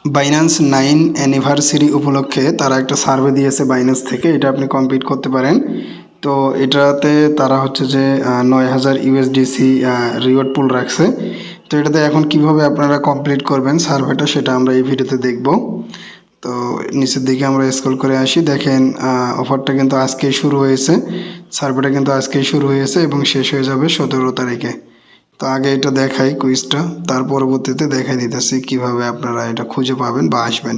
Binance 9 anniversary উপলক্ষে তারা একটা সার্ভে দিয়েছে বাইন্যান্স থেকে, এটা আপনি কমপ্লিট করতে পারেন। তো এটাতে তারা হচ্ছে যে 9000 ইউএসডিসি রিওয়ার্ড পুল রাখছে। তো এটাতে এখন কিভাবে আপনারা কমপ্লিট করবেন সার্ভেটা, সেটা আমরা এই ভিডিওতে দেখব। তো নিচের দিকে আমরা স্ক্রল করে আসি, দেখেন অফারটা কিন্তু আজকেই শুরু হয়েছে, সার্ভেটা কিন্তু আজকেই শুরু হয়েছে এবং শেষ হয়ে যাবে 17 তারিখে। তো আগে এটা দেখাই কুইজটা, তার পরবর্তীতে দেখাই দিতেছি কিভাবে আপনারা এটা খুঁজে পাবেন বা আসবেন।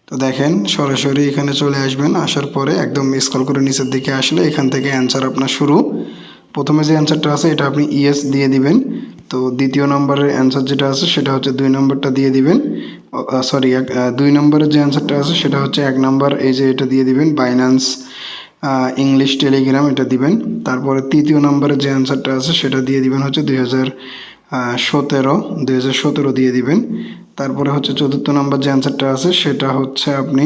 তো দেখেন সরাসরি এখানে চলে আসবেন, আসার পরে একদম স্ক্রল করে নিচের দিকে আসলে এখান থেকে অ্যান্সার আপনার শুরু। প্রথমে যে অ্যান্সারটা আছে এটা আপনি ইয়েস দিয়ে দিবেন। তো দ্বিতীয় নম্বরের অ্যান্সার যেটা আছে সেটা হচ্ছে 2 নম্বরটা দিয়ে দিবেন। সরি, 2 নম্বরের যে অ্যান্সারটা আছে সেটা হচ্ছে 1 নম্বর, এই যে এটা দিয়ে দিবেন বাইন্যান্স ইংলিশ টেলিগ্রাম, এটা দিবেন। তারপরে তৃতীয় নম্বরের যে অ্যান্সারটা আছে সেটা দিয়ে দিবেন হচ্ছে 2017 দিয়ে দিবেন। তারপরে হচ্ছে চতুর্থ নম্বর যে অ্যান্সারটা আছে সেটা হচ্ছে আপনি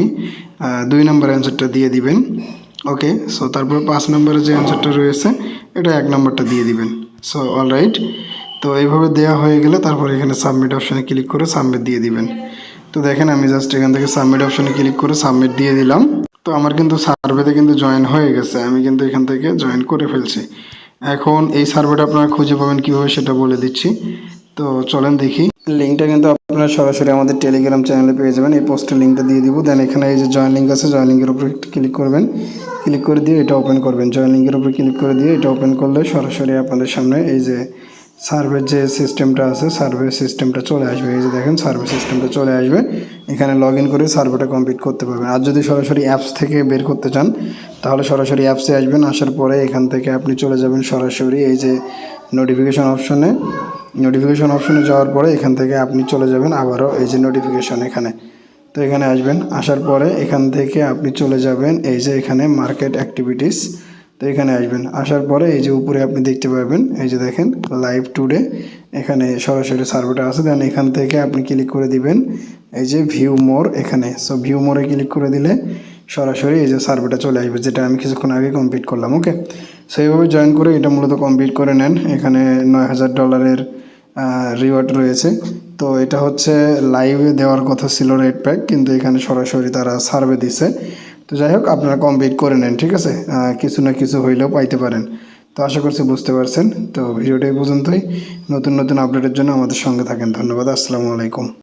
2 নম্বর অ্যান্সারটা দিয়ে দিবেন। ওকে, সো তারপরে 5 নম্বরের যে অ্যান্সারটা রয়েছে এটা 1 নম্বরটা দিয়ে দিবেন। সো অলরাইট, তো এইভাবে দেওয়া হয়ে গেলে তারপরে এখানে সাবমিট অপশানে ক্লিক করে সাবমিট দিয়ে দিবেন। তো দেখেন আমি জাস্ট এখান থেকে সাবমিট অপশানে ক্লিক করে সাবমিট দিয়ে দিলাম। তো আমার কিন্তু সার্ভেতে কিন্তু জয়েন হয়ে গেছে, আমি কিন্তু এখান থেকে জয়েন করে ফেলছি। এখন এই সার্ভেটা আপনারা খুঁজে পাবেন কীভাবে সেটা বলে দিচ্ছি। তো চলেন দেখি। লিঙ্কটা কিন্তু আপনারা সরাসরি আমাদের টেলিগ্রাম চ্যানেলে পেয়ে যাবেন, এই পোস্টের লিঙ্কটা দিয়ে দিব। দেন এখানে এই যে জয়েন লিঙ্ক আছে, জয়েন লিঙ্কের উপরে ক্লিক করবেন, ক্লিক করে দিয়ে এটা ওপেন করবেন। জয়েন লিঙ্কের উপরে ক্লিক করে দিয়ে এটা ওপেন করলে সরাসরি আপনাদের সামনে এই যে সার্ভের যে সিস্টেমটা আছে, সার্ভে সিস্টেমটা চলে আসবে। এই যে দেখেন সার্ভে সিস্টেমটা চলে আসবে, এখানে লগ ইন করে সার্ভেটা কমপ্লিট করতে পারবেন। আর যদি সরাসরি অ্যাপস থেকে বের করতে চান তাহলে সরাসরি অ্যাপসে আসবেন, আসার পরে এখান থেকে আপনি চলে যাবেন সরাসরি এই যে নোটিফিকেশন অপশনে যাওয়ার পরে এখান থেকে আপনি চলে যাবেন আবারও এই যে নোটিফিকেশন এখানে। তো এখানে আসবেন, আসার পরে এখান থেকে আপনি চলে যাবেন এই যে এখানে মার্কেট অ্যাক্টিভিটিস। তো এখানে আসবেন, আসার পরে এই যে উপরে আপনি দেখতে পাবেন এই যে দেখেন লাইভ টুডে, এখানে সরাসরি সার্ভেটা আছে। দেন এখান থেকে আপনি ক্লিক করে দিবেন এই যে ভিউ মোর এখানে। সো ভিউ মোরে ক্লিক করে দিলে সরাসরি এই যে সার্ভেটা চলে আসবে, যেটা আমি কিছুক্ষণ আগে কমপ্লিট করলাম। ওকে, সো এইভাবে জয়েন করে এটা মূলত কমপ্লিট করে নেন। এখানে $9000 রিওয়ার্ড রয়েছে। তো এটা হচ্ছে লাইভে দেওয়ার কথা ছিল রেড প্যাক, কিন্তু এখানে সরাসরি তারা সার্ভে দিছে। তো যাই হোক আপনারা কমপ্লিট করে নেন, ঠিক আছে, কিছু না কিছু হইলেও পাইতে পারেন। তো আশা করছি বুঝতে পারছেন। তো ভিডিওটা এই পর্যন্তই, নতুন নতুন আপডেটের জন্য আমাদের সঙ্গে থাকেন। ধন্যবাদ, আসসালামু আলাইকুম।